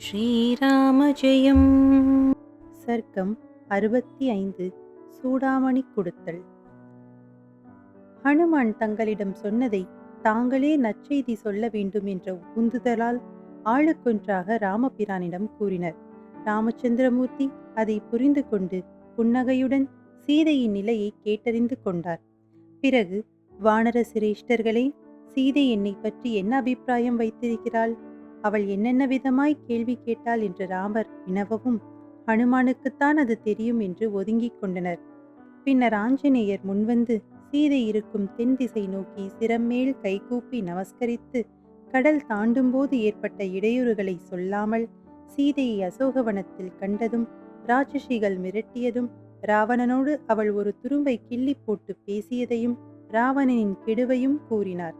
ஸ்ரீராம ஜெயம். சர்க்கம் 65. சூடாமணி கொடுத்தல். ஹனுமான் தங்களிடம் சொன்னதை தாங்களே நற்செய்தி சொல்ல வேண்டும் என்ற உந்துதலால் ஆளுக்கொன்றாக ராமபிரானிடம் கூறினர். ராமச்சந்திரமூர்த்தி அதை புரிந்து கொண்டு புன்னகையுடன் சீதையின் நிலையை கேட்டறிந்து கொண்டார். பிறகு, வானர சிரேஷ்டர்களே, சீதை என்னை பற்றி என்ன அபிப்பிராயம் வைத்திருக்கிறாள்? அவள் என்னென்ன விதமாய் கேள்வி கேட்டாள் என்று ராமர் வினவவும், ஹனுமானுக்குத்தான் அது தெரியும் என்று ஒதுங்கிக் கொண்டனர். பின்னர் ஆஞ்சநேயர் முன்வந்து சீதை இருக்கும் தென் திசை நோக்கி சிரம்மேல் கைகூப்பி நமஸ்கரித்து, கடல் தாண்டும்போது ஏற்பட்ட இடையூறுகளை சொல்லாமல், சீதையை அசோகவனத்தில் கண்டதும், ராட்சசிகள் மிரட்டியதும், ராவணனோடு அவள் ஒரு துரும்பை கிள்ளி போட்டு பேசியதையும், ராவணனின் கெடுவையும் கூறினார்.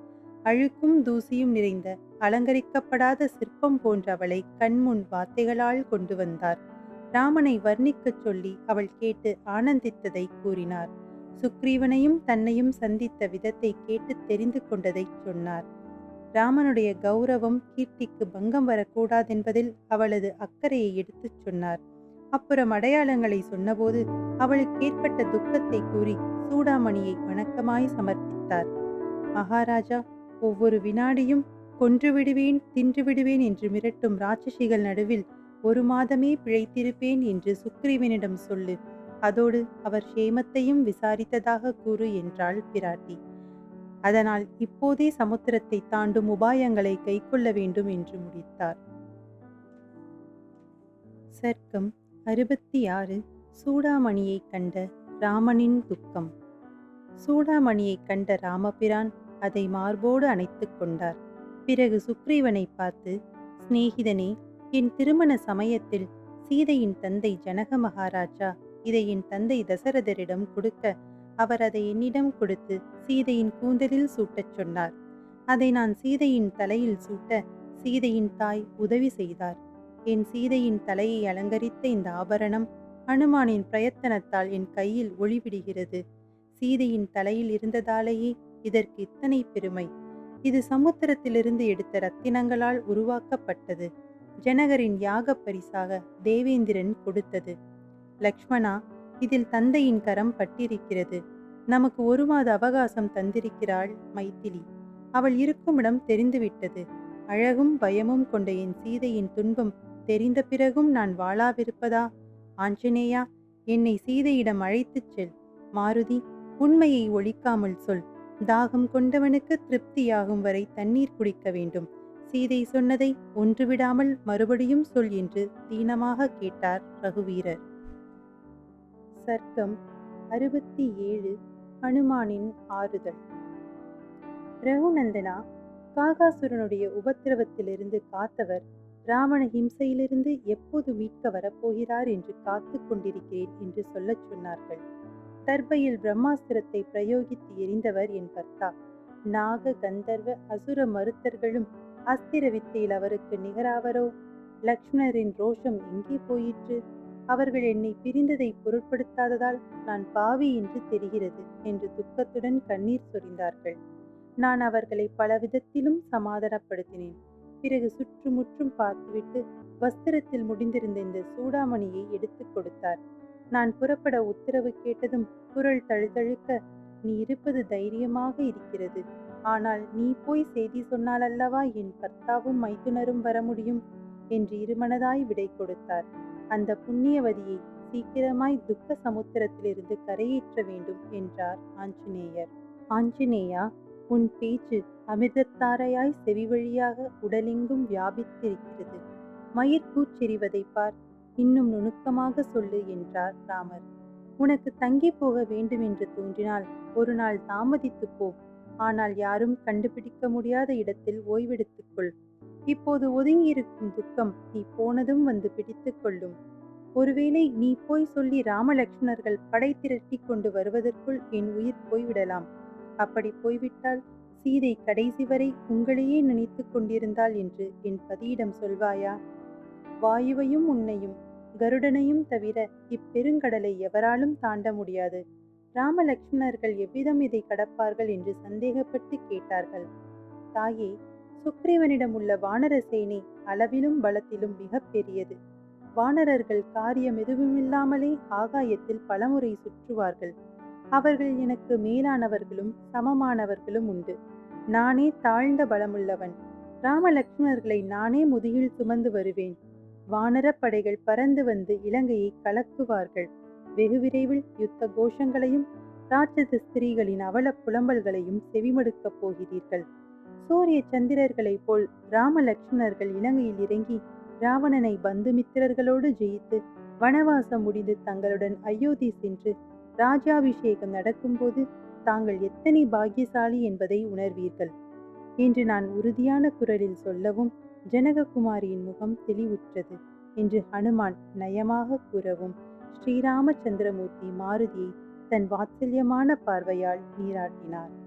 அழுக்கும் தூசியும் நிறைந்த அலங்கரிக்கப்படாத சிற்பம் போன்ற அவளை கண்முன் வார்த்தைகளால் கொண்டு வந்தார். ராமனை வர்ணிக்கச் சொல்லி அவள் கேட்டு ஆனந்தித்ததை கூறினார். சுக்ரீவனையும் தன்னையும் சந்தித்த விதத்தை கேட்டு தெரிந்து கொண்டதை சொன்னார். ராமனுடைய கௌரவம் கீர்த்திக்கு பங்கம் வரக்கூடாதென்பதில் அவளது அக்கறையை எடுத்துச் சொன்னார். அப்புறம் அடையாளங்களை சொன்னபோது அவளுக்கு ஏற்பட்ட துக்கத்தை கூறி சூடாமணியை வணக்கமாய் சமர்ப்பித்தார். மகாராஜா, ஒவ்வொரு வினாடியும் கொன்று விடுவேன், தின்று விடுவேன் என்று மிரட்டும் ராட்சசிகள் நடுவில் 1 மாதமே பிழைத்திருப்பேன் என்று சுக்ரீவனிடம் சொல்லு. அதோடு அவர் சேமத்தையும் விசாரித்ததாக கூறு என்றாள் பிராட்டி. அதனால் இப்போதே சமுத்திரத்தை தாண்டும் உபாயங்களை கைக்கொள்ள வேண்டும் என்று முடித்தார். சர்க்கம் 66. சூடாமணியை கண்ட ராமனின் துக்கம். சூடாமணியை கண்ட ராமபிரான் அதை மார்போடு அணைத்துக் கொண்டார். பிறகு சுக்ரீவனை பார்த்து, சிநேகிதனே, என் திருமண சமயத்தில் சீதையின் தந்தை ஜனக மகாராஜா இதை என் தந்தை தசரதரிடம் கொடுக்க, அவர் அதை என்னிடம் கொடுத்து சீதையின் கூந்தலில் சூட்டச் சொன்னார். அதை நான் சீதையின் தலையில் சூட்ட சீதையின் தாய் உதவி செய்தார். என் சீதையின் தலையை அலங்கரித்த இந்த ஆபரணம் ஹனுமானின் பிரயத்தனத்தால் என் கையில் ஒளிவிடுகிறது. சீதையின் தலையில் இருந்ததாலேயே இதற்கு இத்தனை பெருமை. இது சமுத்திரத்திலிருந்து எடுத்த ரத்தினங்களால் உருவாக்கப்பட்டது. ஜனகரின் யாக பரிசாக தேவேந்திரன் கொடுத்தது. லக்ஷ்மணா, இதில் தந்தையின் கரம் பட்டிருக்கிறது. நமக்கு 1 மாத அவகாசம் தந்திருக்கிறாள் மைதிலி. அவள் இருக்குமிடம் தெரிந்துவிட்டது. அழகும் பயமும் கொண்ட என் சீதையின் துன்பம் தெரிந்த பிறகும் நான் வாழாவிருப்பதா? ஆஞ்சநேயா, என்னை சீதையிடம் அழைத்துச் செல். மாருதி, உண்மையை ஒழிக்காமல் சொல். தாகம் கொண்டவனுக்கு திருப்தியாகும் வரை தண்ணீர் குடிக்க வேண்டும். சீதை சொன்னதை ஒன்றுவிடாமல் மறுபடியும் சொல் என்று தீனமாக கேட்டார் ரகுவீரர். சர்க்கம் 67. ஹனுமானின் ஆறுதல். ரகுநந்தனா, காகாசுரனுடைய உபத்திரவத்திலிருந்து காத்தவர் ராவண ஹிம்சையிலிருந்து எப்போது மீட்க வரப்போகிறார் என்று காத்து கொண்டிருக்கிறேன் என்று சொல்லச் சொன்னார்கள். தர்பையில் பிரம்மாஸ்திரத்தை பிரயோகித்து எரிந்தவர் என் கர்த்தா. நாக கந்தர்வ அசுர மருத்தர்களும் அஸ்திர வித்தையில் அவருக்கு நிகராவரோ? லக்ஷ்மணரின் ரோஷம் எங்கே போயிற்று? அவர்கள் என்னை பிரிந்ததை பொருட்படுத்தாததால் நான் பாவி என்று தெரிகிறது என்று துக்கத்துடன் கண்ணீர் சொரிந்தார்கள். நான் அவர்களை பலவிதத்திலும் சமாதானப்படுத்தினேன். பிறகு சுற்றுமுற்றும் பார்த்துவிட்டு வஸ்திரத்தில் முடிந்திருந்த இந்த சூடாமணியை எடுத்துக் கொடுத்தார். நான் புறப்பட உத்தரவு கேட்டதும் குரல் தழுதழுக்க, நீ இருப்பது தைரியமாக இருக்கிறது. ஆனால் நீ போய் செய்தி சொன்னால் அல்லவா என் கர்த்தாவும் மைத்துனரும் வர முடியும் என்று இருமனதாய் விடை கொடுத்தார். அந்த புண்ணியவதியை சீக்கிரமாய் துக்க சமுத்திரத்திலிருந்து கரையேற்ற வேண்டும் என்றார் ஆஞ்சநேயர். ஆஞ்சநேயா, உன் பேச்சு அமிர்தத்தாரையாய் செவி வழியாக உடலெங்கும் வியாபித்திருக்கிறது. மயிர் கூச்செறிவதை பார், இன்னும் நுணுக்கமாக சொல்லு என்றார் ராமர். உனக்கு தங்கி போக வேண்டும் என்று தோன்றினால் 1 நாள் தாமதித்து போ. ஆனால் யாரும் கண்டுபிடிக்க முடியாத இடத்தில் ஓய்வெடுத்துக்கொள். இப்போது ஒதுங்கியிருக்கும் துக்கம் நீ போனதும் வந்து பிடித்து கொள்ளும். ஒருவேளை நீ போய் சொல்லி ராமலக்ஷ்மணர்கள் படை திரட்டி கொண்டு வருவதற்குள் என் உயிர் போய்விடலாம். அப்படி போய்விட்டால் சீதை கடைசி வரை உங்களையே நினைத்து கொண்டிருந்தாள் என்று என் பதியிடம் சொல்வாயா? வாயுவையும் உன்னையும் கருடனையும் தவிர இப்பெருங்கடலை எவராலும் தாண்ட முடியாது. ராமலக்ஷ்மணர்கள் எவ்விதம் இதை கடப்பார்கள் என்று சந்தேகப்பட்டு கேட்டார்கள். தாயே, சுக்ரீவனிடம் உள்ள வானர சேனை அளவிலும் பலத்திலும் மிக பெரியது. வானரர்கள் காரியம் எதுவுமில்லாமலே ஆகாயத்தில் பலமுறை சுற்றுவார்கள். அவர்கள் எனக்கு மேலானவர்களும் சமமானவர்களும் உண்டு. நானே தாழ்ந்த பலமுள்ளவன். ராம லக்ஷ்மணர்களை நானே முதுகில் சுமந்து வருவேன். வானரப் படைகள் பறந்து வந்து இலங்கையை கலக்குவார்கள். வெகு விரைவில் யுத்த கோஷங்களையும் ராட்சத ஸ்திரீகளின் அவல புலம்பல்களையும் செவிமடுக்கப் போகிறீர்கள். சூரிய சந்திரர்களைப் போல் ராம லக்ஷ்மணர்கள் இலங்கையில் இறங்கி ராவணனை பந்துமித்திரர்களோடு ஜெயித்து வனவாசம் முடிந்து தங்களுடன் அயோத்தி சென்று ராஜாபிஷேகம் நடக்கும்போது தாங்கள் எத்தனை பாக்கியசாலி என்பதை உணர்வீர்கள் என்று நான் உறுதியான குரலில் சொல்லவும் ஜனககுமாரியின் முகம் தெளிவுற்றது என்று ஹனுமான் நயமாக கூறவும் ஸ்ரீராமச்சந்திரமூர்த்தி மாருதியை தன் வாத்சல்யமான பார்வையால் நீராட்டினார்.